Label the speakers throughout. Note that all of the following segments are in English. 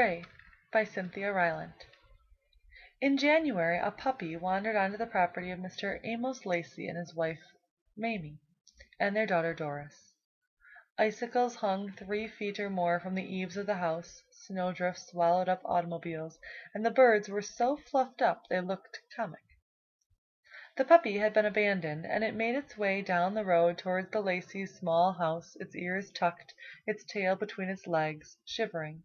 Speaker 1: Stray by Cynthia Rylant. In January a puppy wandered onto the property of Mr. Amos Lacey and his wife Mamie, and their daughter Doris. Icicles hung 3 feet or more from the eaves of the house, snowdrifts swallowed up automobiles, and the birds were so fluffed up they looked comic. The puppy had been abandoned, and it made its way down the road towards the Lacey's small house, its ears tucked, its tail between its legs, shivering.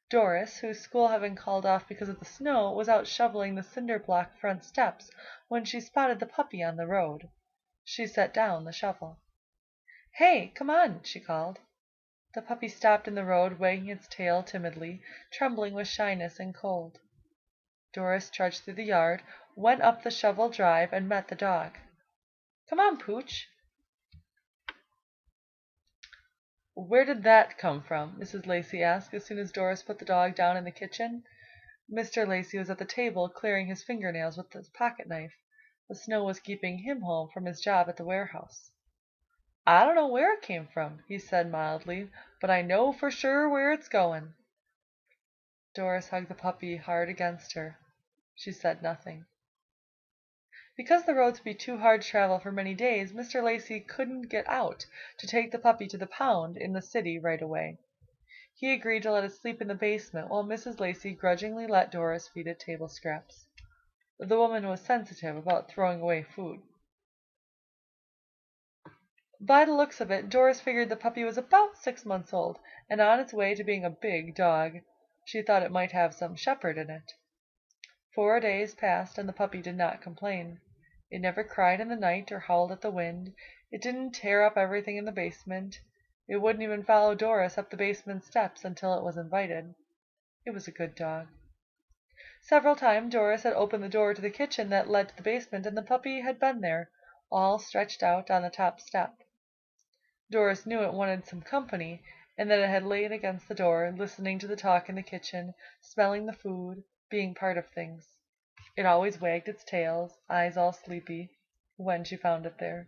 Speaker 1: Doris, whose school had been called off because of the snow, was out shoveling the cinder-block front steps when she spotted the puppy on the road. She set down the shovel. "Hey, come on!" she called. The puppy stopped in the road, wagging its tail timidly, trembling with shyness and cold. Doris trudged through the yard, went up the shovel drive, and met the dog. "Come on, Pooch." "Where did that come from?" Mrs. Lacey asked as soon as Doris put the dog down in the kitchen. Mr. Lacey was at the table clearing his fingernails with his pocket knife. The snow was keeping him home from his job at the warehouse. "I don't know where it came from," he said mildly, "but I know for sure where it's going." Doris hugged the puppy hard against her. She said nothing. Because the roads would be too hard to travel for many days, Mr. Lacey couldn't get out to take the puppy to the pound in the city right away. He agreed to let it sleep in the basement, while Mrs. Lacey grudgingly let Doris feed it table scraps. The woman was sensitive about throwing away food. By the looks of it, Doris figured the puppy was about 6 months old, and on its way to being a big dog. She thought it might have some shepherd in it. 4 days passed, and the puppy did not complain. It never cried in the night or howled at the wind. It didn't tear up everything in the basement. It wouldn't even follow Doris up the basement steps until it was invited. It was a good dog. Several times Doris had opened the door to the kitchen that led to the basement, and the puppy had been there, all stretched out on the top step. Doris knew it wanted some company, and that it had laid against the door, listening to the talk in the kitchen, smelling the food, being part of things. It always wagged its tail, eyes all sleepy, when she found it there.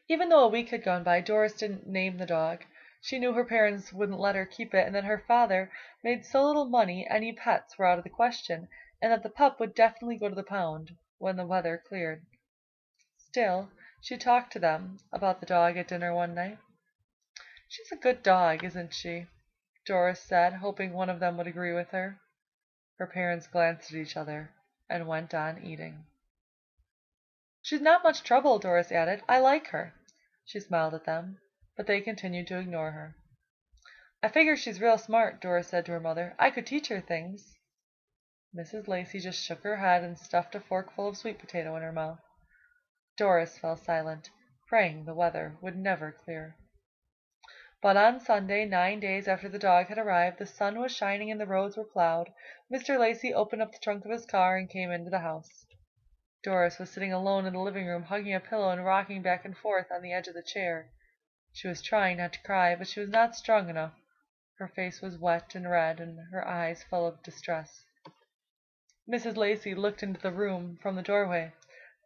Speaker 1: Even though a week had gone by, Doris didn't name the dog. She knew her parents wouldn't let her keep it, and that her father made so little money any pets were out of the question, and that the pup would definitely go to the pound when the weather cleared. Still, she talked to them about the dog at dinner one night. "She's a good dog, isn't she?" Doris said, hoping one of them would agree with her. Her parents glanced at each other and went on eating. "She's not much trouble," Doris added. "I like her." She smiled at them, but they continued to ignore her. "I figure she's real smart," Doris said to her mother. "I could teach her things." Mrs. Lacey just shook her head and stuffed a forkful of sweet potato in her mouth. Doris fell silent, praying the weather would never clear. But on Sunday, 9 days after the dog had arrived, the sun was shining and the roads were plowed. Mr. Lacey opened up the trunk of his car and came into the house. Doris was sitting alone in the living room, hugging a pillow and rocking back and forth on the edge of the chair. She was trying not to cry, but she was not strong enough. Her face was wet and red, and her eyes full of distress. Mrs. Lacey looked into the room from the doorway.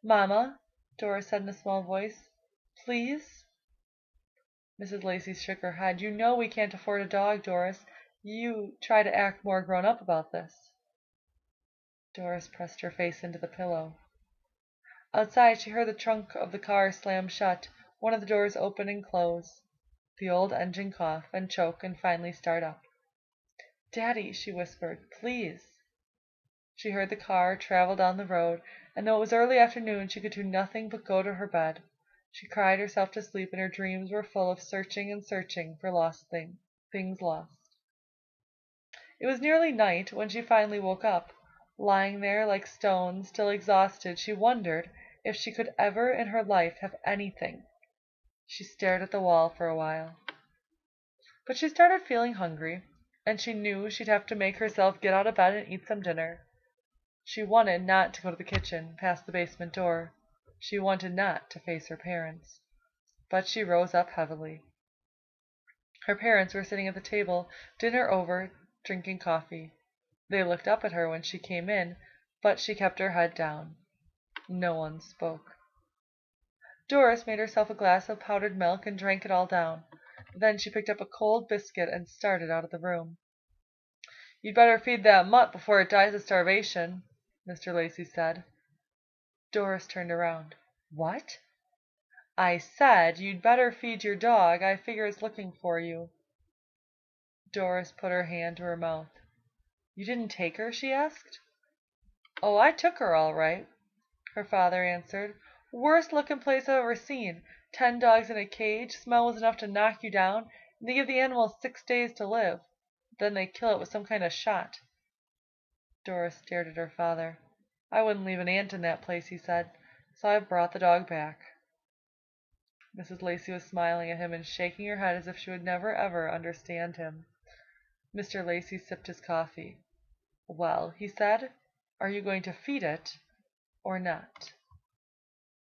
Speaker 1: "Mamma," Doris said in a small voice, "please?" Mrs. Lacey shook her head. "You know we can't afford a dog, Doris. You try to act more grown up about this." Doris pressed her face into the pillow. Outside she heard the trunk of the car slam shut, one of the doors open and close, the old engine cough and choke and finally start up. "Daddy," she whispered, "please." She heard the car travel down the road, and though it was early afternoon she could do nothing but go to her bed. She cried herself to sleep, and her dreams were full of searching and searching for lost things lost. It was nearly night when she finally woke up. Lying there like stone, still exhausted, she wondered if she could ever in her life have anything. She stared at the wall for a while. But she started feeling hungry, and she knew she'd have to make herself get out of bed and eat some dinner. She wanted not to go to the kitchen, past the basement door. She wanted not to face her parents. But she rose up heavily. Her parents were sitting at the table, dinner over, drinking coffee. They looked up at her when she came in, but she kept her head down. No one spoke. Doris made herself a glass of powdered milk and drank it all down. Then she picked up a cold biscuit and started out of the room. "You'd better feed that mutt before it dies of starvation," Mr. Lacey said. Doris turned around. "What?" "I said you'd better feed your dog. I figure it's looking for you." Doris put her hand to her mouth. "You didn't take her?" she asked. "Oh, I took her all right," her father answered. "Worst looking place I've ever seen. 10 dogs in a cage. Smell was enough to knock you down, and they give the animal 6 days to live. Then they kill it with some kind of shot." Doris stared at her father. "I wouldn't leave an ant in that place," he said, "so I brought the dog back." Mrs. Lacey was smiling at him and shaking her head as if she would never ever understand him. Mr. Lacey sipped his coffee. "Well," he said, "are you going to feed it or not?"